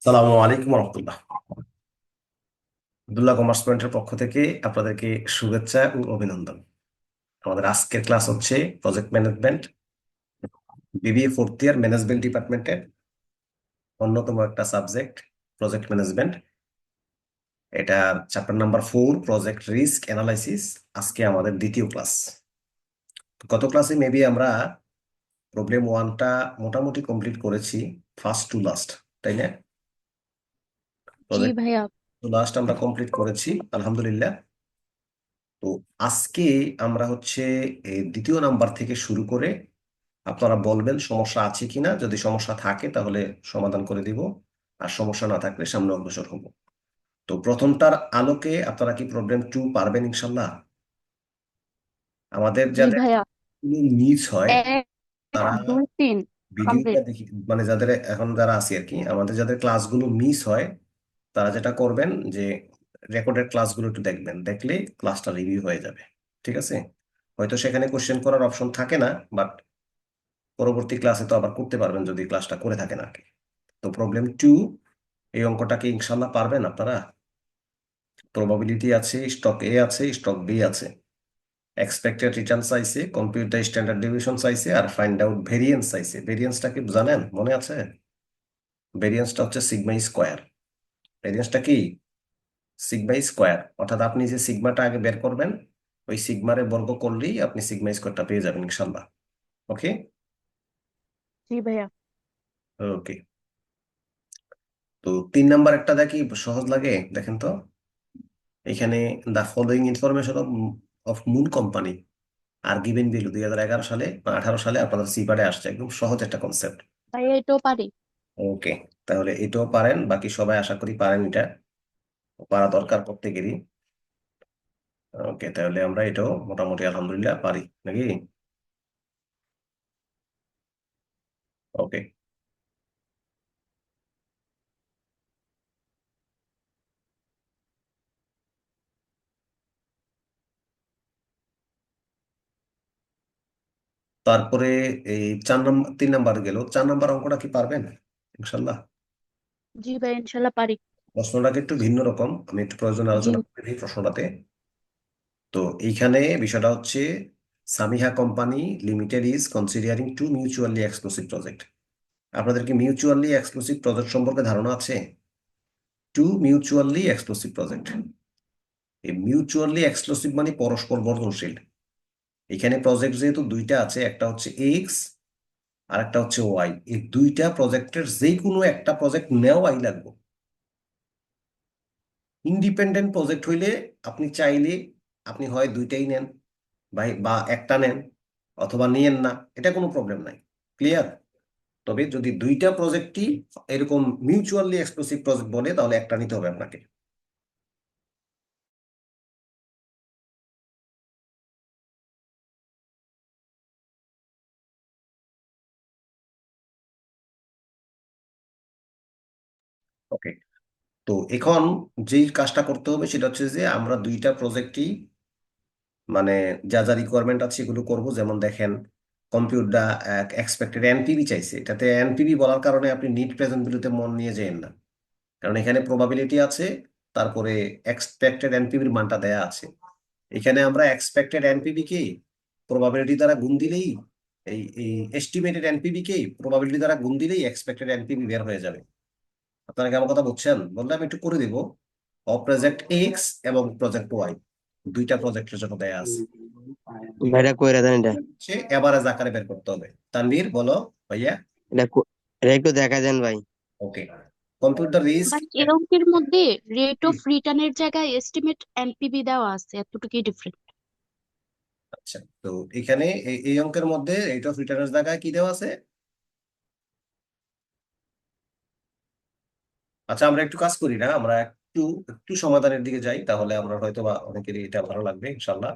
সালামু আলাইকুম রহমতুল্লাহ। আব্দুল্লাহ কমার্স পয়েন্টের পক্ষ থেকে আপনাদেরকে শুভেচ্ছা ও অভিনন্দন। আমাদের আজকের ক্লাস হচ্ছে project management, BBA fourth year management ডিপার্টমেন্টের অন্যতম একটা সাবজেক্ট প্রজেক্ট ম্যানেজমেন্ট। এটা chapter number 4, project risk analysis. আজকে আমাদের দ্বিতীয় ক্লাস। গত ক্লাসে মেবি আমরা প্রবলেম 1টা মোটামুটি কমপ্লিট করেছি, ফার্স্ট টু লাস্ট, তাই না? জি প্রজেক্ট ভাইয়া। টু লাস্ট আমরা কমপ্লিট করেছি, আলহামদুলিল্লাহ। তো আজকে আমরা হচ্ছে দ্বিতীয় নাম্বার থেকে শুরু করে আপনারা বলবেন সমস্যা আছে কিনা। যদি সমস্যা থাকে তাহলে সমাধান করে দিব, আর সমস্যা না থাকলে সামনে অগ্রসর হব। তো প্রথমটার আলোকে আপনারা কি প্রবলেম 2 পারবেন ইনশাল্লাহ? আমাদের জি যাদের ভাইয়া। মিস হয় এক তারা দুই তিন ভিডিওটা কমপ্লিট। দেখি, মানে যাদের এখন যারা আছে আর কি, আমাদের যাদের ক্লাসগুলো মিস হয় তারা যেটা করবেন যে রেকর্ডেড ক্লাসগুলো একটু দেখবেন, দেখলে ক্লাসটা রিভিউ হয়ে যাবে। ঠিক আছে? হয়তো সেখানে কোশ্চেন করার অপশন থাকে না, বাট পরবর্তী ক্লাসে তো আবার করতে পারবেন যদি ক্লাসটা করে থাকেন আর কি। তো প্রবলেম 2, এই অঙ্কটাকে ইনশাল্লাহ পারবেন আপনারা? প্রবাবিলিটি আছে, স্টক এ আছে, স্টক বি আছে, এক্সপেক্টেড রিটার্ন চাইছে, কম্পিউট দ্য স্ট্যান্ডার্ড ডেভিয়েশন চাইছে, আর ফাইন্ড আউট ভেরিয়েন্স চাইছে। ভেরিয়েন্সটা কি জানেন, মনে আছে? ভেরিয়েন্সটা হচ্ছে সিগমা স্কোয়ার। ভেরিয়েন্সটা কি? সিগমা স্কোয়ার, অর্থাৎ আপনি যে সিগমাটা আগে বের করবেন, ওই সিগমারে বর্গ করলেই আপনি সিগমা স্কোয়ারটা পেয়ে যাবেন ইনশাল্লাহ। ওকে? জি ভাইয়া। ওকে। তো 3 নাম্বার একটা দেখি সহজ লাগে, দেখেন তো। এখানে the following information of moon company are given value 2011 সালে বা 18 সালে আপনাদের সিপারে আসছে, একদম সহজ একটা কনসেপ্ট। ভাইয়া এটাও পারি। ওকে, তাহলে এটাও পারেন, বাকি সবাই আশা করি পারেন, এটা পারা দরকার প্রত্যেকেরই। ওকে, তাহলে আমরা এটাও মোটামুটি আলহামদুলিল্লাহ পারি নাকি? ওকে। তারপরে এই 4 নাম্বার, 3 নাম্বার গেল, 4 নাম্বার অঙ্কটা কি পারবেন ইনশাল্লাহ? জি ভাইয়া ইনশাল্লাহ পারি। প্রশ্নটাকে একটু ভিন্ন রকম, আমি একটু প্রয়োজন জি। আলোচনা করে দিই প্রশ্নটাতে। তো এইখানে বিষয়টা হচ্ছে Samiha company limited is considering 2 mutually exclusive project. আপনাদের কি মিউচুয়ালি এক্সক্লুসিভ প্রজেক্ট সম্পর্কে ধারণা আছে? 2 মিউচুয়ালি এক্সক্লুসিভ প্রজেক্ট। এই মিউচুয়ালি এক্সক্লুসিভ মানে পরস্পর বর্ধনশীল। এখানে প্রজেক্ট যেহেতু দুইটা আছে, একটা হচ্ছে এক্স আর একটা হচ্ছে ওয়াই, এই দুইটা প্রজেক্টের যে কোনো একটা প্রজেক্ট নেওয়াই লাগবে। ইন্ডিপেন্ডেন্ট প্রজেক্ট হইলে আপনি চাইলে আপনি হয় দুইটাই নেন, বা একটা নেন, অথবা নিয়েন না, এটা কোনো প্রবলেম নাই। ক্লিয়ার? তবে যদি দুইটা প্রজেক্টই এরকম মিউচুয়ালি এক্সক্লুসিভ প্রজেক্ট বলে, তাহলে একটা নিতে হবে আপনাকে। ওকে। তো এখন যেই কাজটা করতে হবে সেটা হচ্ছে যে আমরা দুইটা প্রজেক্টই, মানে যা যা রিকোয়ারমেন্ট আছে এগুলো করব। যেমন দেখেন, কম্পিউটার এক্সপেক্টেড এনপিভি চাইছে, এটাতে এনপিভি বলার কারণে আপনি নিট প্রেজেন্ট ভ্যালুতে মন নিয়ে যেন না, কারণ এখানে প্রবাবিলিটি আছে, তারপরে এক্সপেক্টেড এনপিভির মানটা দেয়া আছে। এখানে আমরা এক্সপেক্টেড এনপিভি কে প্রবাবিলিটি দ্বারা গুণ দিলেই, এই এস্টিমেটেড এনপিভি কে প্রবাবিলিটি দ্বারা গুণ দিলেই এক্সপেক্টেড এনপিভি বের হয়ে যাবে। আপনারা কি আমার কথা বুঝছেন? বললে আমি একটু করে দিব। প্রজেক্ট এক্স এবং প্রজেক্ট ওয়াই, দুইটা প্রজেক্টের জন্য দেয়া আছে। ভাইটা কইরা দেন এটা। সে এভারেজ আকারে বের করতে হবে। তানভীর বলো ভাইয়া। এটা এটা একটু দেখা দেন ভাই। ওকে। Computer risk. বাট এর অঙ্কের মধ্যে রেট অফ রিটার্নের জায়গায় এস্টিমেট এনপিভি দেওয়া আছে, এতটুকুই ডিফারেন্ট। আচ্ছা, তো এখানে এই অঙ্কের মধ্যে রেট অফ রিটার্নের জায়গায় কি দেওয়া আছে? আচ্ছা, আমরা একটু কাজ করি না, আমরা একটু একটু সমাধানের দিকে যাই, তাহলে আমরা হয়তো বা অনেকেরই এটা ভালো লাগবে ইনশাল্লাহ।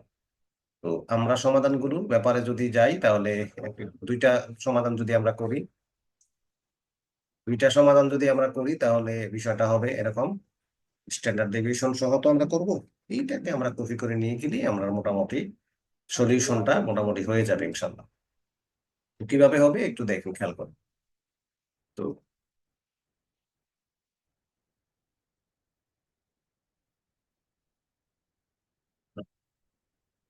তো আমরা সমাধানগুলোর ব্যাপারে যদি যাই তাহলে দুইটা সমাধান যদি আমরা করি, তাহলে বিষয়টা হবে এরকম। স্ট্যান্ডার্ড ডেভিয়েশন সহ তো আমরা করব, এইটাকে আমরা কপি করে নিয়ে গেলে আমরা মোটামুটি সলিউশনটা মোটামুটি হয়ে যাবে ইনশাল্লাহ। তো কিভাবে হবে একটু দেখুন, খেয়াল করুন। তো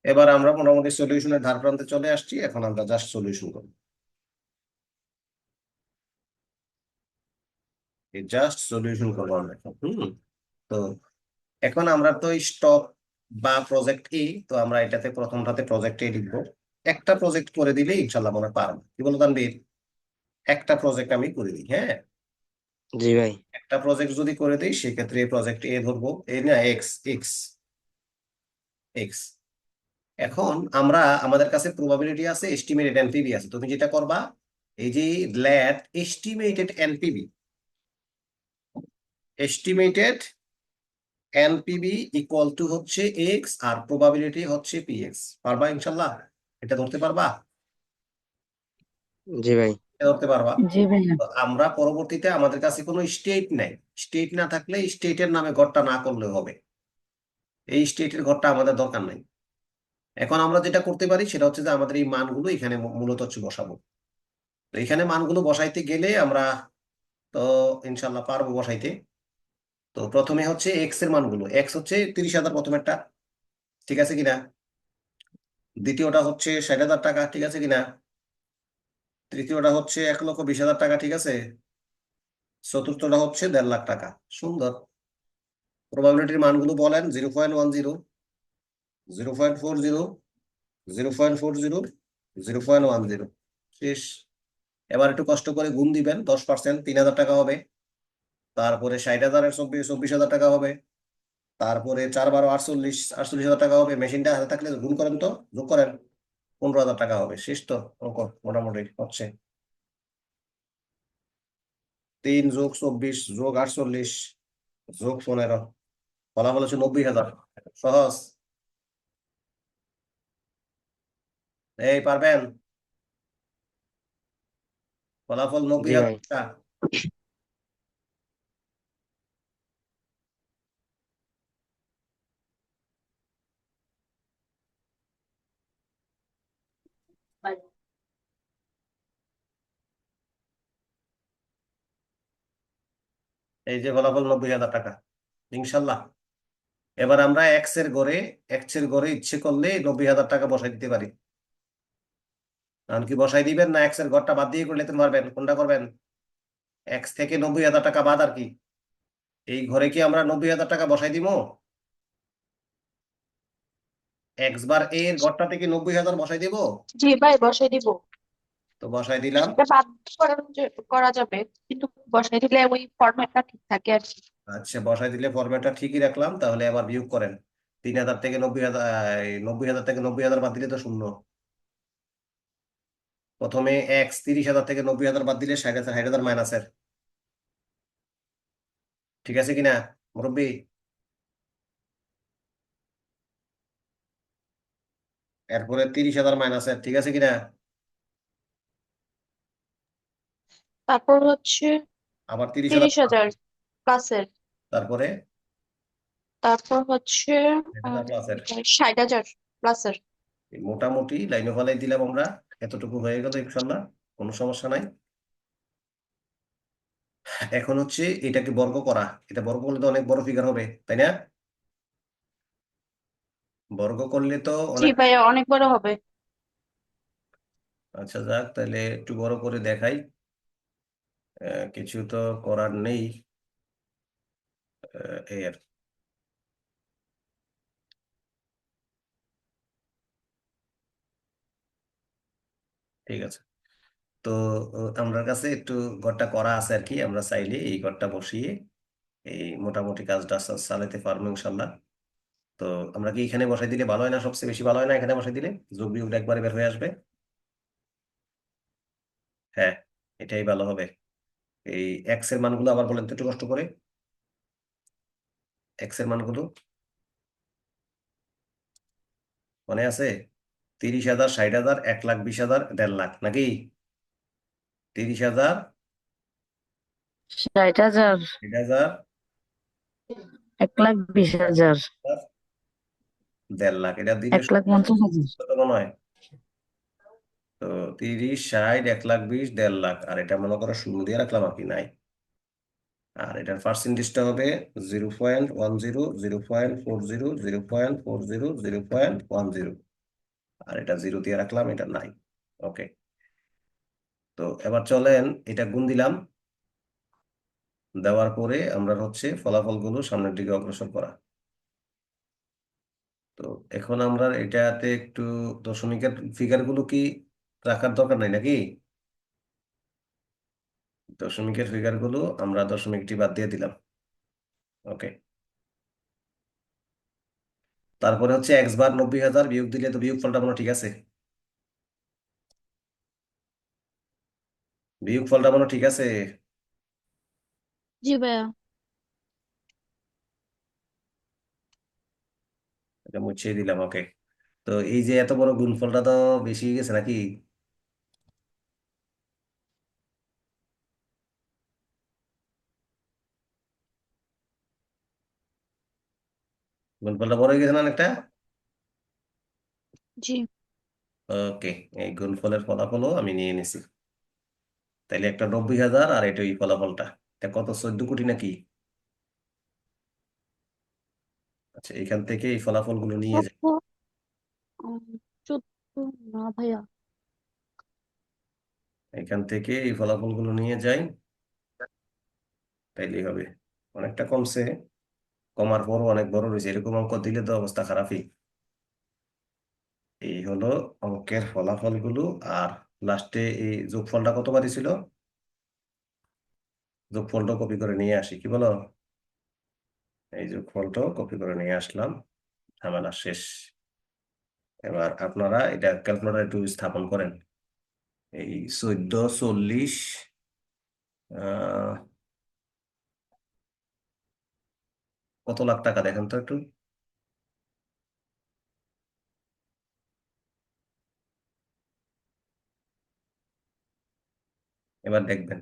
এবার আমরা মোটামুটি সলিউশনের ধার প্রান্তে চলে আসছি, এখন আমরা জাস্ট সলিউশন করব, জাস্ট সলিউশন করবো আমরা এখন। তো এখন আমরা তো স্টক বা প্রজেক্ট এ, তো আমরা এটাতে প্রথমটাতে প্রজেক্ট এ লিখবো। একটা প্রজেক্ট করে দিলে ইনশাল্লাহ মনে হয় পারবো, কি বলো তানভীর? একটা প্রজেক্ট আমি করে দিই, হ্যাঁ। জি ভাই। একটা প্রজেক্ট যদি করে দিই সেক্ষেত্রে প্রজেক্ট এ ধরবো, এ না এক্স এক্স এক্স। এখন আমরা, আমাদের কাছে প্রবাবিলিটি আছে, এস্টিমেটেড এনপিভি আছে। তুমি যেটা করবা, এই যে ল্যাট estimated NPV, estimated NPV equal to হচ্ছে এক্স আর প্রবাবিলিটি হচ্ছে পিএক্স। পারবা ইনশাল্লাহ? এটা ধরতে পারবা? জি ভাই। এটা ধরতে পারবা? জি ভাইয়া। তো আমরা পরবর্তীতে, আমাদের কাছে কোনো স্টেট নাই, স্টেট না থাকলে স্টেটের নামে ঘরটা না করলে হবে, এই স্টেটের ঘরটা আমাদের দরকার নাই। এখন আমরা যেটা করতে পারি সেটা হচ্ছে যে আমাদের এই মানগুলো এখানে মূলত হচ্ছে বসাবো। তো এখানে মানগুলো বসাইতে গেলে আমরা তো ইনশাল্লাহ পারবো বসাইতে। তো প্রথমে হচ্ছে এক্স এর মানগুলো, এক্স হচ্ছে 30,000 প্রথমেরটা, ঠিক আছে কিনা? দ্বিতীয়টা হচ্ছে 60,000 টাকা, ঠিক আছে কিনা? তৃতীয়টা হচ্ছে 1,20,000 টাকা, ঠিক আছে? চতুর্থটা হচ্ছে 1.5 লাখ টাকা। সুন্দর। প্রবাবিলিটির মানগুলো বলেন: 0.10, 0.40, 0.40, 0.10। শেষ। এবার একটু কষ্ট করে গুণ দিবেন, 10%, 3,000 টাকা হবে। তারপরে 60,000 চব্বিশ হাজার টাকা হবে। তারপরে 4 × 12 = 48, 48,000 টাকা হবে। মেশিনটা হাতে থাকলে গুণ করেন তো, যোগ করেন, 15,000 টাকা হবে। শেষ তো অঙ্ক মোটামুটি হচ্ছে। 3 + 24 + 48 + 15, ফলাফল হচ্ছে 90,000। সহজ। এই পারবেন? ফলাফল নব্বই জি হাজার ভাই। টাকা এই যে ফলাফল 90,000 টাকা ইনশাল্লাহ। এবার আমরা এক্স এর ঘরে ইচ্ছে করলে 90,000 টাকা বসাই দিতে পারি। কারণ কি বসাই দিবেন, না এক্স এর ঘরটা বাদ দিয়ে করে নিতে পারবেন? কোনটা করবেন? এক্স থেকে 90,000 টাকা বাদ আর কি, এই ঘরে কি আমরা 90,000 টাকা বসাই দিব? এক্স বার এ এর ঘরটা থেকে 90,000 বসাই দিব। জি ভাই, বসাই দিব। তো বসাই দিলাম। এটা বাদ করা যাবে, কিন্তু বসাই দিলে ওই ফরম্যাটটা ঠিক থাকে আর কি। আচ্ছা, বসাই দিলে ফরম্যাটটা ঠিকই রাখলাম, তাহলে আবার বিয়োগ করেন। 3,000 থেকে 90,000, 90,000 থেকে 90,000 বাদ দিলে তো শূন্য। প্রথমে এক্স 30,000 থেকে 90,000 বাদ দিলে 60,000, 60,000 মাইনাসের, ঠিক আছে কিনা মুরব্বী? এরপরে 30,000 মাইনাসের, ঠিক আছে কিনা? তারপর হচ্ছে আবার 30,000, 30,000 প্লাসের। তারপরে তারপর হচ্ছে 60,000 প্লাসের। 60,000 প্লাসের। মোটামুটি লাইনে ফালাই দিলাম আমরা, এতটুকু হয়ে গেল ইনশাল্লাহ, কোনো সমস্যা নাই। এখন হচ্ছে এটাকে বর্গ করা, এটা বর্গ করলে তো অনেক বড় ফিগার হবে, তাই না? বর্গ করলে তো জি অনেক। ভাইয়া, অনেক বড় হবে। আচ্ছা যাক, তাহলে একটু বড় করে দেখাই। কিছু তো করার নেই। এই আর কি। ঠিক আছে। তো আমার কাছে একটু ঘরটা করা আছে আর কি, আমরা চাইলে এই ঘরটা বসিয়ে এই মোটামুটি কাজটা চালাতে পারবো ইনশাল্লাহ। তো আমরা কি এখানে বসাই দিলে ভালো হয় না? সবচেয়ে বেশি ভালো হয় না এখানে বসাই দিলে? যোগ বিয়োগ একবারে বের হয়ে আসবে। হ্যাঁ, এটাই ভালো হবে। এই এক্স এর মানগুলো আবার বলেন তো একটু কষ্ট করে, এক্স এর মানগুলো মনে আছে? 30,000, 60,000, 1,20,000, 1.5 লাখ নাকি? 30,000, 60,000, 60,000, 1,20,000, 1.5 লাখ, এটা দিলে 1,50,000। কত মনে হয়? তো 30, 60, 1,20,000, 1.5 লাখ, আর এটা মনে করো শূন্য দিয়ে রাখলাম আর কি, নাই। আর এটার পার্সেন্টেজটা হবে 0.10, 0.40, 0.40, 0.10, 0.10। আর এটা 0 দিয়ে রাখলাম, এটা নাই। ওকে, তো এবার চলেন এটা গুণ দিলাম। দেওয়ার পরে আমরা হচ্ছে ফলাফলগুলো সামনের দিকে অগ্রসর করা। তো এখন আমরা এটাতে একটু দশমিকের ফিগারগুলো কি রাখার দরকার নাই নাকি? দশমিকের ফিগারগুলো আমরা দশমিকটি বাদ দিয়ে দিলাম। ওকে, তারপরে হচ্ছে এক্স বার 90,000 বিয়োগ দিলে তো বিয়োগ ফলটা মনে হয় ঠিক আছে। বিয়োগ ফলটা মনে হয় ঠিক আছে। জি ভাইয়া। এটা মুছিয়ে দিলাম। ওকে, তো এই যে এত বড় গুণফলটা তো বেশি হয়ে গেছে নাকি? গুণফলটা বড় হয়ে গেছে না অনেকটা? জি। ওকে, এই গুণফলের ফলাফলও আমি নিয়ে নিছি। তাইলে একটা 90,000 আর এটা এই ফলাফলটা, এটা কত, 14 কোটি নাকি? আচ্ছা, এখান থেকে এই ফলাফলগুলো নিয়ে যাই। কত? উম, 14 না ভাইয়া। এখান থেকে এই ফলাফলগুলো নিয়ে যাই, তাইলেই হবে। অনেকটা কমছে, কমার পরও অনেক বড় রয়েছে, এরকম অঙ্ক দিলে তো অবস্থা খারাপই। এই হলো অঙ্কের ফলাফলগুলো। আর লাস্টে এই যোগফলটা কতবারই ছিল, যোগফলটা কপি করে নিয়ে আসি, কি বলো? এই যোগফলটাও কপি করে নিয়ে আসলাম, ঝামেলা শেষ। এবার আপনারা এটা ক্যালকুলেটর একটু স্থাপন করেন। এই 1440 কত লাখ টাকা দেখেন তো একটু। এবার দেখবেন।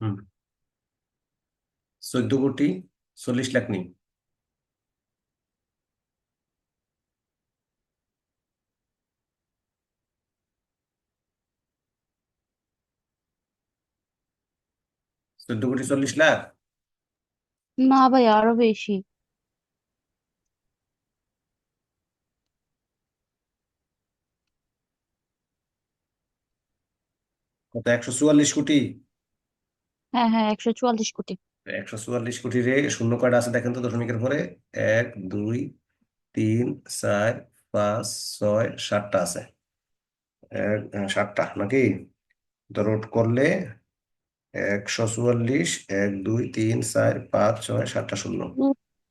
হুম, 14,40,40,00,000 নেই। 14,40,00,000। না ভাইয়া, আরো বেশি। কত, 144 কোটি? হ্যাঁ হ্যাঁ, 144 কোটি। 144 কোটি রে শূন্য কয়টা আছে দেখেন তো দশমিকের পরে? 1, 2, 3, 4, 5, 6, 7টা আছে। 7টা নাকি? তো রোড করলে 144, 1, 2, 3, 4, 5, 6, 7টা শূন্য।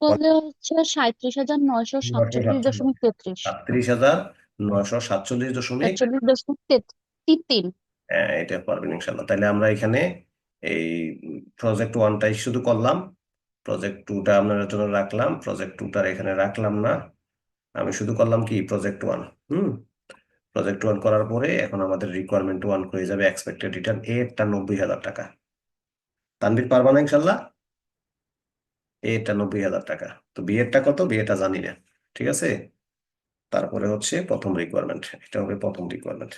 তাহলে হচ্ছে 37,947.33। 37,947.33। 47.33। হ্যাঁ, এটা পারবেন ইনশাল্লাহ। তাহলে আমরা এখানে এই প্রজেক্ট ওয়ানটাই শুধু করলাম, প্রজেক্ট টুটা আপনার জন্য রাখলাম, প্রজেক্ট টুটার এখানে রাখলাম না। আমি শুধু করলাম কি প্রজেক্ট ওয়ান। হুম, প্রজেক্ট ওয়ান করার পরে এখন আমাদের রিকোয়ারমেন্ট ওয়ান হয়ে যাবে এক্সপেক্টেড রিটার্ন এরটা 90,000 টাকা। তানভীর পারবা না ইনশাল্লাহ? এরটা 90,000 টাকা। তো বিয়েরটা কত, বিয়েটা জানি না, ঠিক আছে। তারপরে হচ্ছে প্রথম রিকোয়ারমেন্ট, এটা হবে প্রথম রিকোয়ারমেন্ট।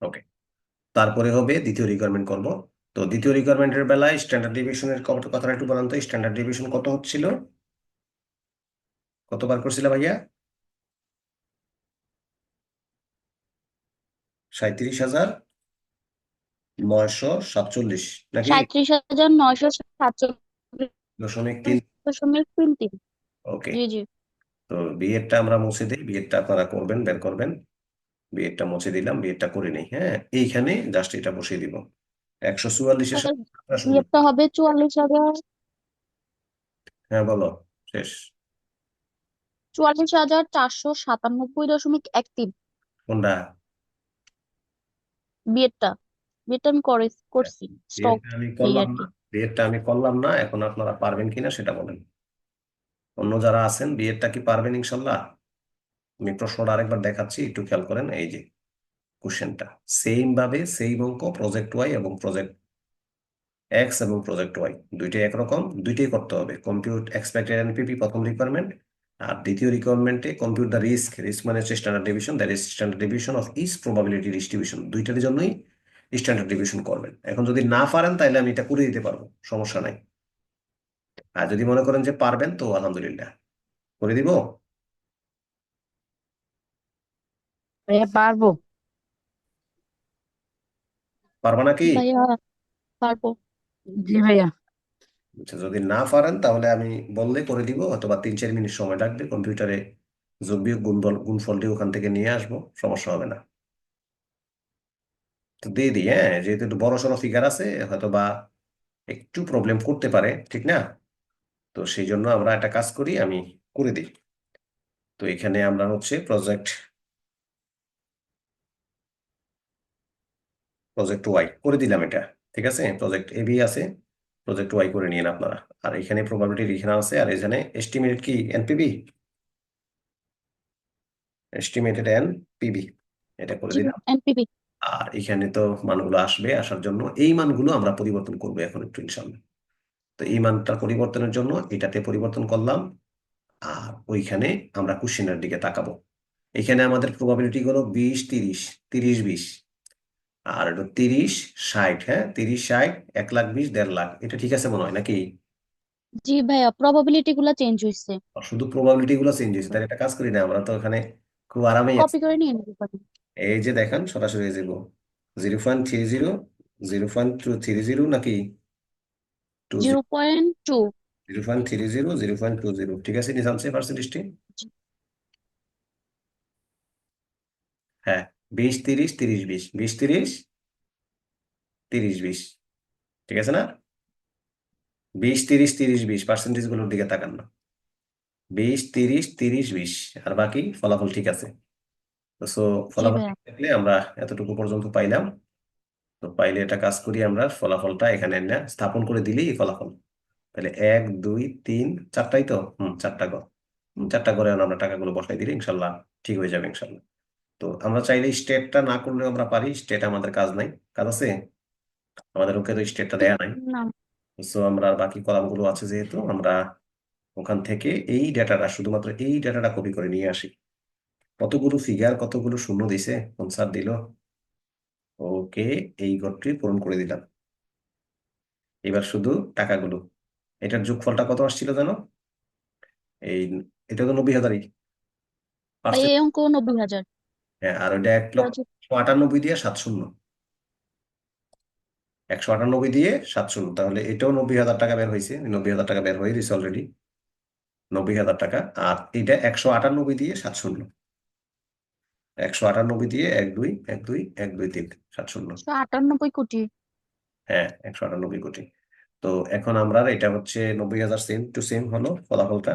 ওকে, তারপরে হবে দ্বিতীয় রিকোয়ারমেন্ট করব। তো দ্বিতীয় রিকোয়ারমেন্টের বেলায় স্ট্যান্ডার্ড ডেভিয়েশনের কথাটা একটু বলেন তো, স্ট্যান্ডার্ড ডেভিয়েশন কত হচ্ছিল, কতবার করছিল ভাইয়া? 37,947 নাকি? 37,947.33। 0.3। ওকে, জি জি। তো বিয়েরটা আমরা মুছে দিই, বিয়েরটা আপনারা করবেন, বের করবেন। বিয়েরটা মুছে দিলাম, বিয়েরটা করে নেই। হ্যাঁ, এইখানে জাস্ট এটা বসিয়ে দিব, 144-এর তাহলে সাথে 7টা শূন্য। বিয়েরটা হবে 44,000। হ্যাঁ বলো, শেষ। 44,497.13। কোনটা? বিয়েরটা। বিয়েরটা আমি করছি স্টক বিয়েরটা আমি এই করলাম আর না, কি। বিয়েরটা আমি করলাম না, এখন আপনারা পারবেন কিনা সেটা বলেন। অন্য যারা আছেন বিয়েরটা কি পারবেন ইনশাল্লাহ? আমি প্রশ্নটা আরেকবার দেখাচ্ছি, একটু খেয়াল করেন। এই যে কোশ্চেনটা সেম ভাবে সেম অঙ্ক, প্রজেক্ট ওয়াই এবং প্রজেক্ট এক্স এবং প্রজেক্ট ওয়াই দুইটাই একরকম, দুইটাই করতে হবে। কম্পিউট এক্সপেক্টেড এনপিভি প্রথম রিকোয়ারমেন্ট, আর দ্বিতীয় রিকোয়ারমেন্টে কম্পিউট দ্য রিস্ক, রিস্ক মানে হচ্ছে standard deviation, that is standard deviation of each probability distribution. দুইটার জন্যই স্ট্যান্ডার্ড ডিভিশন করবেন। এখন যদি না পারেন তাহলে আমি এটা করে দিতে পারবো, সমস্যা নাই। আর যদি মনে করেন যে পারবেন তো আলহামদুলিল্লাহ করে দিব। ভাইয়া পারবো। পারবা নাকি? ভাইয়া পারবো। জি ভাইয়া। আচ্ছা, যদি না পারেন তাহলে আমি বললে করে দিব, অথবা 3-4 মিনিট সময় লাগবে, কম্পিউটারে যোগ বিয়োগ গুণফলটি ওখান থেকে নিয়ে আসবো, সমস্যা হবে না। তো দিয়ে দিই, হ্যাঁ, যেহেতু একটু বড় সড়ো ফিগার আছে, হয়তো বা একটু প্রবলেম করতে পারে, ঠিক না? তো সেই জন্য আমরা একটা কাজ করি, আমি করে দিই। তো এখানে আমরা হচ্ছে প্রজেক্ট প্রজেক্ট ওয়াই করে দিলাম এটা। ঠিক আছে, প্রজেক্ট এবি আছে, প্রজেক্ট ওয়াই করে নিন আপনারা। আর এখানে প্রবাবিলিটি লিখানো আছে, আর এখানে এস্টিমেটেড কি এনপিবি, এস্টিমেটেড এনপিবি, এটা করে জি দিলাম। এনপিপি। আর এখানে তো মানগুলো আসবে, আসার জন্য এই মানগুলো আমরা পরিবর্তন করবো এখন একটু ইনশাল্লাহ। তো এই মানটা পরিবর্তনের জন্য এটাতে পরিবর্তন করলাম। আর ওইখানে আমরা কোশ্চেনের দিকে তাকাবো। এখানে আমাদের প্রবাবিলিটি হলো 20-30, 30-20। আর এটা 30-60, হ্যাঁ, 30-60, 1,20,000, 1,50,000, এটা ঠিক আছে মনে হয় নাকি? জি ভাইয়া প্রবাবিলিটি গুলা চেঞ্জ হইছে। আর শুধু প্রবাবিলিটি গুলো চেঞ্জ হয়েছে, তাহলে একটা কাজ করি না, আমরা তো এখানে খুব আরামেই আছি। কপি করে নিয়ে নিতে পারি। এই যে দেখেন, সরাসরি এই যে 0.30, 0.230 নাকি 20, 0.2। 0.30, 0.20, ঠিক আছে নিজামসে পার্সেন্টেজটি। হ্যাঁ, 20-30, 30-20, 20-30, 30-20, ঠিক আছে না? 20-30, 30-20 পার্সেন্টেজ গুলোর দিকে তাকান না। 20-30, 30-20, আর বাকি ফলাফল ঠিক আছে। তো জি ফলাফল ভাইয়া। ঠিক থাকলে আমরা এতটুকু পর্যন্ত পাইলাম। তো পাইলে এটা কাজ করি, আমরা ফলাফলটা এখানে না স্থাপন করে দিলেই এই ফলাফল। তাহলে 1, 2, 3, 4টাই তো, চারটা ঘর। চারটা ঘরে আমরা টাকাগুলো বসাই দিলে ইনশাল্লাহ ঠিক হয়ে যাবে ইনশাল্লাহ। তো আমরা চাইলে স্টেটটা না করলেও আমরা পারি, স্টেট আমাদের কাজ নাই, কাজ আছে আমাদের, ওকে তো স্টেটটা দেয়া নাই। না। সো আমরা আর বাকি কলামগুলো আছে যেহেতু, আমরা ওখান থেকে এই ডেটাটা, শুধুমাত্র এই ডেটাটা কপি করে নিয়ে আসি। কতগুলো ফিগার, কতগুলো শূন্য দিছে, কোন স্যার দিল, ওকে, এই ঘরটি পূরণ করে দিলাম। এবার শুধু টাকাগুলো, এটার যোগফলটা কত আসছিল জানো? এই, এটা তো 90,000ই ভাইয়া পার্সেন্ট। এই অঙ্ক 90,000। হ্যাঁ, আর ওইটা 1,98,000 দিয়ে 7 শূন্য, 198 দিয়ে 7 শূন্য, তাহলে এটাও 90,000 টাকা বের হয়েছে, 90,000 টাকা বের হয়ে গেছে অলরেডি, 90,000 টাকা। আর এটা 198 দিয়ে 7 শূন্য, 198 দিয়ে 1, 2, 1, 2, 1, 2, 3, 7 শূন্য। 198 কোটি। হ্যাঁ, 198 কোটি। তো এখন আমরা এটা হচ্ছে 90,000 সেম টু সেম হলো ফলাফলটা।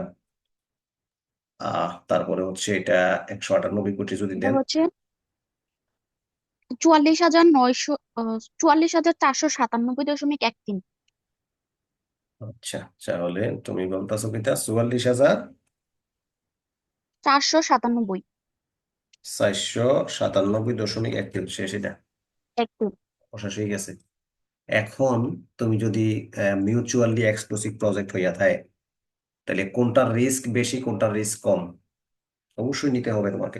তারপরে হচ্ছে এটা 198 কোটি যদি এটা দেন। হচ্ছে 44,900, 44,497.13। আচ্ছা, তাহলে তুমি বলতেছো কিটা 44,000 497। 497.13 শেষ, এটা একদম। শেষ হয়ে গেছে। এখন তুমি যদি মিউচুয়ালি এক্সক্লুসিভ প্রজেক্ট হইয়া থাকে, তাহলে কোনটার রিস্ক বেশি, কোনটার রিস্ক কম, অবশ্যই নিতে হবে তোমাকে।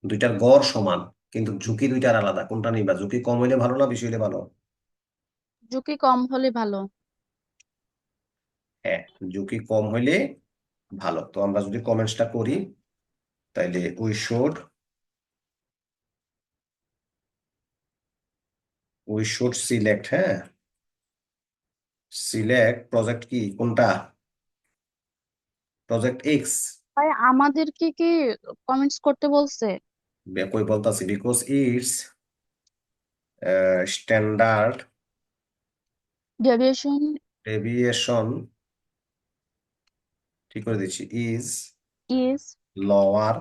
দুইটার গড় সমান, কিন্তু ঝুঁকি দুইটার আলাদা, কোনটা নিবা? ঝুঁকি কম হইলে ভালো না বেশি হইলে ভালো? ঝুঁকি কম হলে ভালো। হ্যাঁ, ঝুঁকি কম হইলে ভালো। তো আমরা যদি কমেন্টসটা করি, তাইলে উই শুড সিলেক্ট, হ্যাঁ, সিলেক্ট প্রজেক্ট কি কোনটা, প্রজেক্ট এক্স। ভাই আমাদেরকে কি কমেন্টস করতে বলছে? কই বলতাছি, because it's standard deviation deviation, ঠিক করে দিচ্ছি, is is lower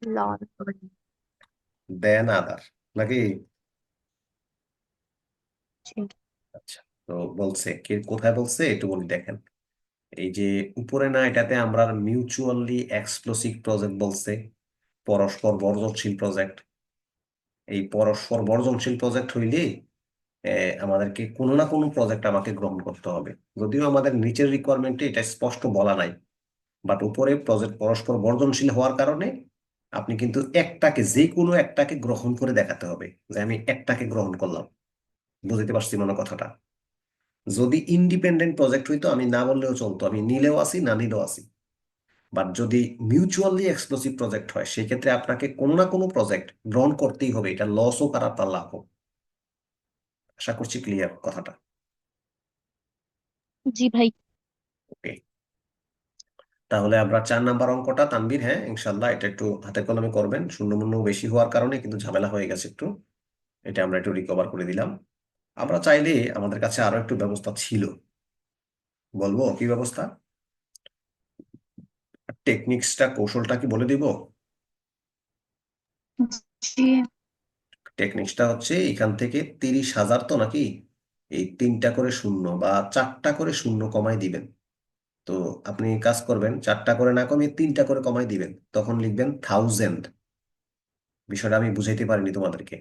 lower. Then other, নাকি? আচ্ছা, তো বলছে কি, কোথায় বলছে একটু বলি, দেখেন। এই যে উপরে না, এটাতে আমরা মিউচুয়ালি এক্সক্লুসিভ প্রজেক্ট বলছে, পরস্পর বর্জনশীল প্রজেক্ট। এই পরস্পর বর্জনশীল প্রজেক্ট হইলে আমাদেরকে কোনো না কোনো প্রজেক্ট আমাকে গ্রহণ করতে হবে। যদিও আমাদের নিচের রিকোয়ারমেন্টে এটা স্পষ্ট বলা নাই, বাট উপরে প্রজেক্ট পরস্পর বর্জনশীল হওয়ার কারণে আপনি কিন্তু একটাকে, যে কোনো একটাকে গ্রহণ করে দেখাতে হবে যে আমি একটাকে গ্রহণ করলাম। বুঝতে পারছি মনে কথাটা? যদি ইন্ডিপেন্ডেন্ট প্রজেক্ট হইতো আমি না বললেও চলতো, আমি নিলেও আসি না নিলেও আসি। বাট যদি মিউচুয়ালি এক্সক্লুসিভ প্রজেক্ট হয় সেক্ষেত্রে আপনাকে কোনো না কোনো প্রজেক্ট গ্রহণ করতেই হবে, এটা লস হোক আর আপনার লাভ হোক। আশা করছি ক্লিয়ার কথাটা। জি ভাই। ওকে, তাহলে আমরা 4 নাম্বার অঙ্কটা তানভীর, হ্যাঁ ইনশাল্লাহ এটা একটু হাতে কলমে করবেন, শূন্য মূন্য বেশি হওয়ার কারণে কিন্তু ঝামেলা হয়ে গেছে একটু। এটা আমরা একটু রিকভার করে দিলাম। আমরা চাইলে আমাদের কাছে আরো একটু ব্যবস্থা ছিল, বলবো কি ব্যবস্থা, টেকনিক্সটা, কৌশলটা কি বলে দিব? জি। টেকনিক্সটা হচ্ছে এখান থেকে 30,000 তো নাকি, এই 3টা করে শূন্য বা 4টা করে শূন্য কমাই দিবেন। তো আপনি কাজ করবেন, 4টা করে না কমিয়ে 3টা করে কমাই দিবেন, তখন লিখবেন 1000। বিষয়টা আমি বুঝাইতে পারিনি তোমাদেরকে।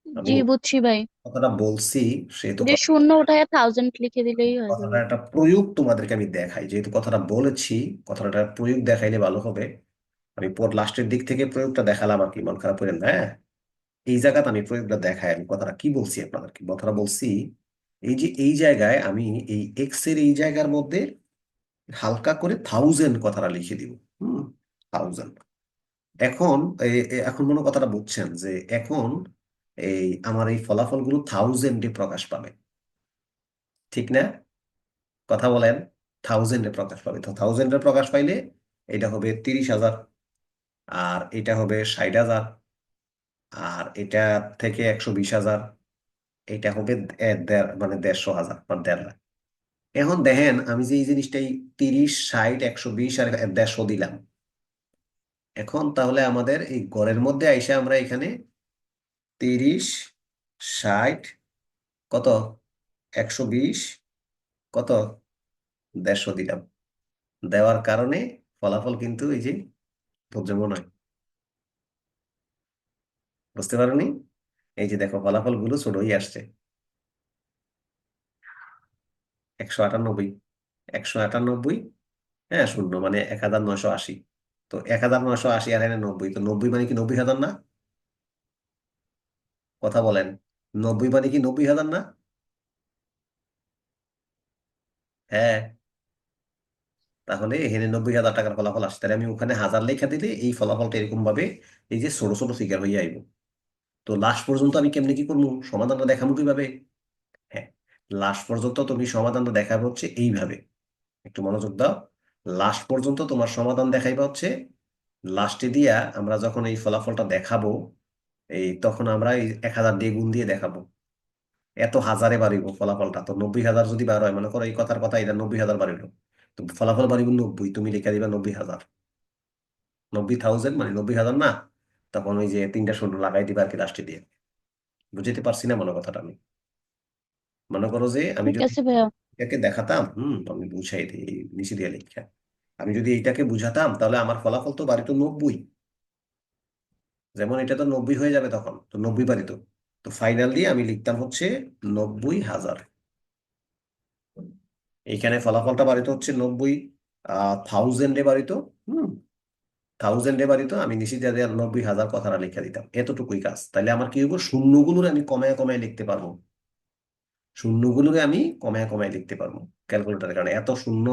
আমি জি বুঝছি ভাই। কথাটা বলছি সেহেতু যে শূন্য উঠায় 1000 লিখে দিলেই হয়ে কথাটা যাবে। একটা প্রয়োগ তোমাদেরকে আমি দেখাই, যেহেতু কথাটা বলেছি কথাটা প্রয়োগ দেখাইলে ভালো হবে। আমি পর লাস্টের দিক থেকে প্রয়োগটা দেখালাম আর কি, মন খারাপ করেন না, হ্যাঁ? এই জায়গাতে আমি প্রয়োগটা দেখাই, আমি কথাটা কি বলছি আপনাদেরকে, কথাটা বলছি এই যে এই জায়গায় আমি এই এক্স এর এই জায়গার মধ্যে হালকা করে 1000 কথাটা লিখে দিব। 1000। এখন এখন মনে হয় কথাটা বুঝছেন যে এখন এই আমার এই ফলাফলগুলো 1000-এ প্রকাশ পাবে, ঠিক না? কথা বলেন। 1000-এ প্রকাশ পাবে, তো 1000-এ প্রকাশ পাইলে এটা হবে 30,000, আর এটা হবে 60,000, আর এটা থেকে 120,000, এটা হবে মানে 150,000 বা 1.5 লাখ। এখন দেখেন আমি যে এই জিনিসটাই 30, 60, 120 আর 150 দিলাম, এখন তাহলে আমাদের এই গড়ের মধ্যে আইসা আমরা এখানে 30, 60, কত, 120, কত, 150 দিলাম। দেওয়ার কারণে ফলাফল কিন্তু এই যে বোঝাবো নয়, বুঝতে পারোনি? এই যে দেখো ফলাফল গুলো ছোটই আসছে, 198, 198, হ্যাঁ শূন্য মানে 1980। তো 1980 আর এখানে 90, তো 90 মানে কি 90,000 না? কথা বলেন, 90 মানে কি 90,000 না? হ্যাঁ। তাহলে এখানে 90,000 টাকার ফলাফল আসছে, তাহলে আমি ওখানে 1000 লেখা দিলে এই ফলাফলটা এরকম ভাবে এই যে ছোট ছোট ফিগার হয়ে আইব। তো লাস্ট পর্যন্ত আমি কেমনে কি করবো, সমাধানটা দেখাবো কিভাবে? হ্যাঁ, লাস্ট পর্যন্ত তুমি সমাধানটা দেখাবে হচ্ছে এইভাবে, একটু মনোযোগ দাও। লাস্ট পর্যন্ত তোমার সমাধান দেখাইবা হচ্ছে লাস্টে দিয়া, আমরা যখন এই ফলাফলটা দেখাবো এই তখন আমরা এই 1000 দিয়ে গুণ দিয়ে দেখাবো, এত হাজারে বাড়িব ফলাফলটা। তো 90,000 যদি বার হয়, মনে করো এই কথার কথা এটা 90,000 বাড়িল, তো ফলাফল বাড়িব 90, তুমি লিখে দিবা 90,000, 90,000 মানে 90,000 না? তখন ওই যে 3টা শূন্য লাগাই দিবা আর কি লাস্টে দিয়ে। বুঝতে পারছি না মনে কথাটা আমি? মনে করো যে আমি ঠিক যদি আছে ভাইয়া। এটাকে দেখাতাম, আমি বুঝাই দিই এই নিচে দিয়ে লেখা, আমি যদি এইটাকে বুঝাতাম তাহলে আমার ফলাফল তো বাড়িত 90, যেমন এটা তো 90 হয়ে যাবে, তখন তো 90 বাড়িত। তো ফাইনাল দিয়ে আমি লিখতাম হচ্ছে 90,000। এইখানে ফলাফলটা বাড়িত হচ্ছে 90, থাউজেন্ডে বাড়িত। হুম, থাউজেন্ডে বাড়িত, আমি নিচে দিয়ে দিয়ে 90,000 কথাটা লিখে দিতাম, এতটুকুই কাজ। তাহলে আমার কি হবো, শূন্যগুলোর আমি কমায় কমায় লিখতে পারবো, শূন্যগুলোকে আমি কমায় কমায় লিখতে পারবো ক্যালকুলেটারের কারণে। এত শূন্য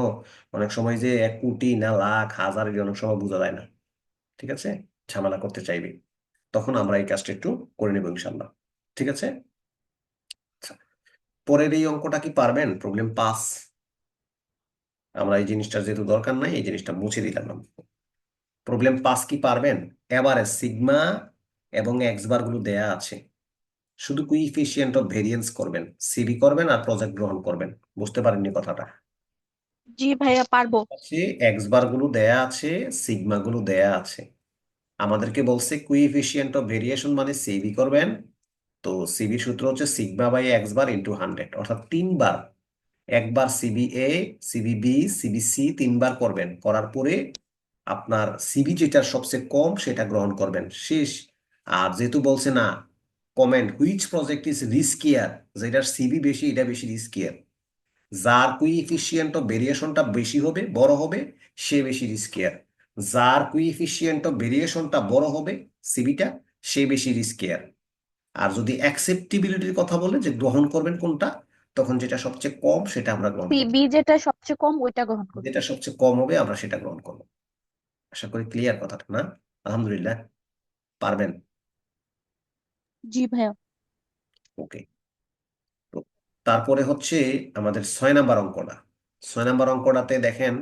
অনেক সময় যে 1 কোটি না লাখ হাজার, এটা অনেক সময় বোঝা যায় না, ঠিক আছে? ঝামেলা করতে চাইবে, তখন আমরা এই কাজটা একটু করে নেবো ইনশাল্লাহ, ঠিক আছে? আচ্ছা, পরের এই অঙ্কটা কি পারবেন? প্রবলেম 5। আমরা এই জিনিসটা যেহেতু দরকার নাই, এই জিনিসটা মুছে দিলাম আমি। প্রবলেম 5 কি পারবেন? এবারে সিগমা এবং এক্স বার গুলো দেয়া আছে, শুধু কুইফিশিয়েন্ট অফ ভেরিয়েন্স করবেন, সিবি করবেন আর প্রজেক্ট গ্রহণ করবেন। বুঝতে পারেননি কথাটা? জি ভাইয়া পারবো। আছে এক্স বার গুলো দেয়া আছে, সিগমা গুলো দেয়া আছে, আমাদেরকে বলছে কুইফিশিয়েন্ট অফ ভেরিয়েশন মানে সিবি করবেন। তো সিবি সূত্র হচ্ছে sigma by X bar into 100, অর্থাৎ 3 বার, একবার CV A, CV B, CV C 3 বার করবেন, করার পরে আপনার সিবি যেটা সবচেয়ে কম সেটা গ্রহণ করবেন, শেষ। আর যেহেতু বলছে না কমেন্ট হুইচ প্রজেক্ট ইজ রিস্কিয়ার, যেটার সিবি বেশি এটা বেশি রিস্কিয়ার, যার কুইফিশিয়েন্ট অফ ভেরিয়েশনটা বেশি হবে, বড় হবে, সে বেশি রিস্কিয়ার। যার কুইফিসিয়েন্ট অফ ভেরিয়েশনটা বড় হবে সিবিটা, সে বেশি রিস্কিয়ার। আর যদি অ্যাকসেপ্টেবিলিটির কথা বলে যে গ্রহণ করবেন কোনটা, তখন যেটা সবচেয়ে কম সেটা আমরা গ্রহণ করব, সিবি যেটা সবচেয়ে কম ওইটা গ্রহণ করবো। যেটা সবচেয়ে কম হবে আমরা সেটা গ্রহণ করব। আশা করি ক্লিয়ার কথাটা না? আলহামদুলিল্লাহ, পারবেন। জি ভাইয়া। ওকে। তো তারপরে হচ্ছে আমাদের 6 নাম্বার অঙ্কটা। 6 নাম্বার অঙ্কটাতে দেখেন,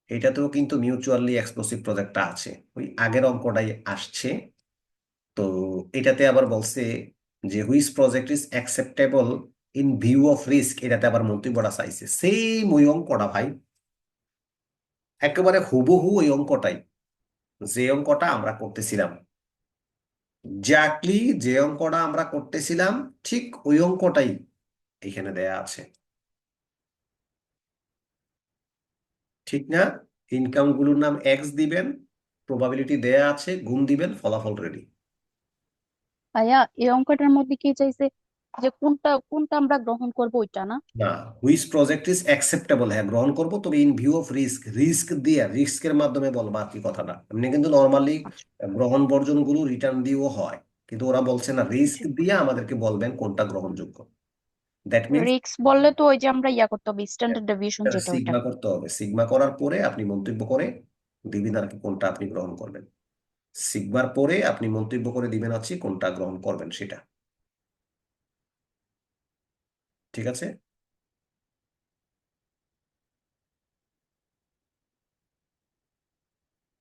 এটাতেও কিন্তু মিউচুয়ালি এক্সক্লুসিভ প্রজেক্টটা আছে, ওই আগের অঙ্কটাই আসছে। তো এটাতে আবার বলছে যে which project is acceptable in view of risk, এটাতে আবার মন্তব্যটা চাইছে সেম ওই অঙ্কটা ভাই, একেবারে হুবহু ওই অঙ্কটাই, যে অঙ্কটা আমরা করতেছিলাম, এক্স্যাক্টলি যে অঙ্কটা আমরা করতেছিলাম ঠিক ওই অঙ্কটাই এখানে দেয়া আছে, ঠিক না? ইনকাম গুলোর নাম এক্স দিবেন, প্রবাবিলিটি দেয়া আছে, গুণ দিবেন, ফলাফল রেডি। ভাইয়া এই অঙ্কটার মধ্যে কি চাইছে যে কোনটা কোনটা আমরা গ্রহণ করব ওইটা না? না, হুইচ প্রজেক্ট ইজ অ্যাকসেপ্টেবল, হ্যাঁ গ্রহণ করবো, তবে in view of risk, risk দিয়ে রিস্কের মাধ্যমে বলবো আর কি কথাটা। এমনি কিন্তু নর্মালি আচ্ছা। গ্রহণ বর্জন গুলো রিটার্ন দিয়েও হয়, কিন্তু ওরা বলছে না, রিস্ক দিয়ে আমাদেরকে বলবেন কোনটা গ্রহণযোগ্য। দ্যাট মিনস রিক্স বললে তো ওই যে আমরা ইয়া করতে হবে, স্ট্যান্ডার্ড ডেভিয়েশন যেটা ওইটা। সিগমা করতে হবে, সিগমা করার পরে আপনি মন্তব্য করে দিবেন আর কি কোনটা আপনি গ্রহণ করবেন। সিগমার পরে আপনি মন্তব্য করে দিবেন আছে কোনটা গ্রহণ করবেন সেটা। ঠিক আছে?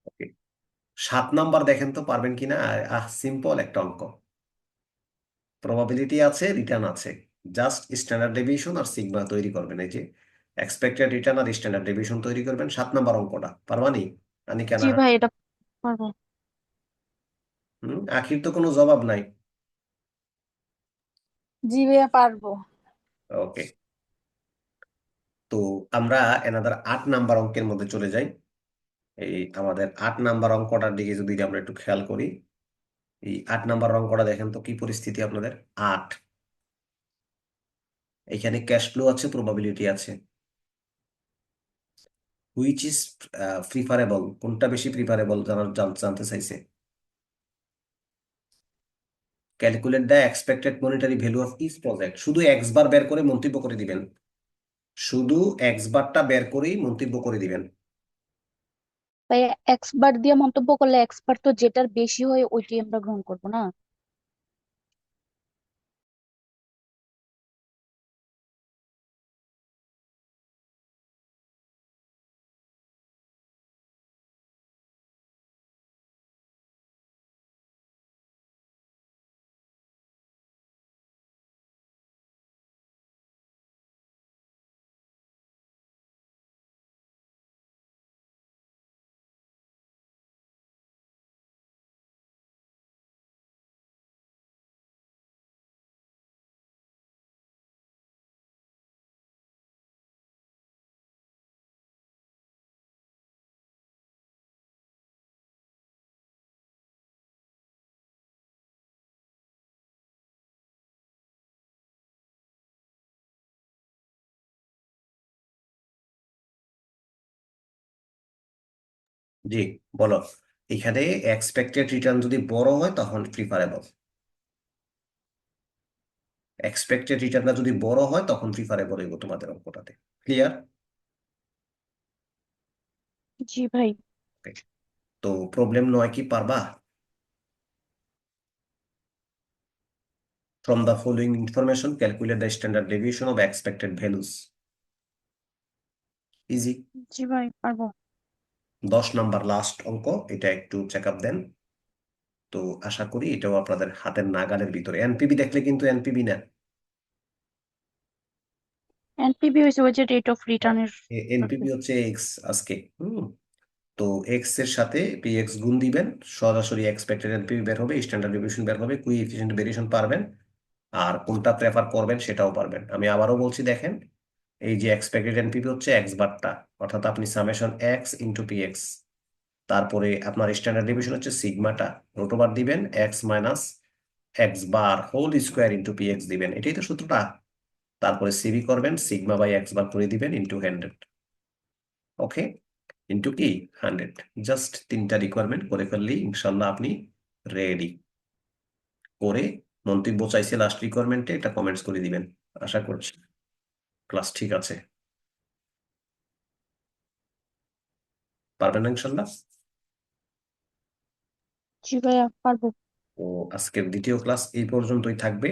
ওকে। 7 নাম্বার দেখেন তো পারবেন কিনা। সিম্পল একটা অঙ্ক, প্রবাবিলিটি আছে, রিটার্ন আছে, জাস্ট স্ট্যান্ডার্ড ডেভিয়েশন আর সিগমা তৈরি করবেন। এই যে এক্সপেক্টেড রিটার্ন আর স্ট্যান্ডার্ড ডেভিয়েশন তৈরি করবেন। 7 নাম্বার অঙ্কটা পারবানি? আনি কেন? জি ভাই এটা পারবো। আখির তো কোনো জবাব নাই। জি ভাইয়া পারবো। ওকে। তো আমরা এনাদের 8 নাম্বার অঙ্কের মধ্যে চলে যাই। এই আমাদের 8 নাম্বার অঙ্কটার দিকে যদি আমরা একটু খেয়াল করি, এই 8 নাম্বার অঙ্কটা দেখেন তো কি পরিস্থিতি আপনাদের। 8, এখানে ক্যাশ ফ্লো আছে, প্রবাবিলিটি আছে। হুইচ ইজ প্রিফারেবল, কোনটা বেশি প্রিফারেবল জানতে চাইছে। Calculate the expected monetary value of each project, শুধু এক্স বার বের করে মন্তব্য করে দিবেন, শুধু এক্স বারটা বের করেই মন্তব্য করে দিবেন। ভাইয়া এক্সপার্ট দিয়ে মন্তব্য করলে এক্সপার্ট তো যেটার বেশি হয় ওইটাই আমরা গ্রহণ করবো না? জি, বলো। এখানে এক্সপেক্টেড রিটার্ন যদি বড় হয় তখন প্রিফারেবল, এক্সপেক্টেড রিটার্নটা যদি বড় হয় তখন প্রিফারেবল হইব তোমাদের অঙ্কটাতে। ক্লিয়ার? জি ভাই। তো প্রবলেম নয় কি পারবা? From the following information, calculate the standard deviation of expected values. Easy. জি ভাই পারবো। 10 নাম্বার লাস্ট অঙ্ক, এটা একটু চেক আপ দেন। তো আশা করি এটাও আপনাদের হাতের নাগালের ভিতরে। এনপিবি দেখলে কিন্তু এনপিবি না, এনপিবি হয়েছে ওই যে রেট অফ রিটার্নের। এনপিবি হচ্ছে এক্স আজকে। তো এক্স এর সাথে পি এক্স গুণ দিবেন, সরাসরি এক্সপেক্টেড এনপিবি বের হবে, স্ট্যান্ডার্ড ডেভিয়েশন বের হবে, কোএফিসিয়েন্ট ভেরিয়েশন পারবেন, আর কোনটা প্রেফার করবেন সেটাও পারবেন। আমি আবারও বলছি দেখেন, এই যে এক্সপেক্টেড এনপিভি হচ্ছে এক্স বারটা, অর্থাৎ আপনি summation X into P X, তারপরে আপনার স্ট্যান্ডার্ড ডেভিয়েশন হচ্ছে সিগমাটা, রুট ওভার দিবেন X minus X bar whole square into P X দিবেন, এটাই তো সূত্রটা। তারপরে সিবি করবেন, সিগমা বাই এক্স বার করে দিবেন ইন্টু 100। ওকে, ইন্টু কি 100, জাস্ট 3টা রিকোয়ারমেন্ট করে ফেললেই ইনশাল্লাহ আপনি রেডি। করে মন্তব্য চাইছে লাস্ট রিকোয়ারমেন্টে, এটা কমেন্টস করে দিবেন। আশা করছি ক্লাস ঠিক আছে, পারবেন না ইনশাল্লাহ? জি ভাইয়া, পারবো। তো আজকের দ্বিতীয় ক্লাস এই পর্যন্তই থাকবে।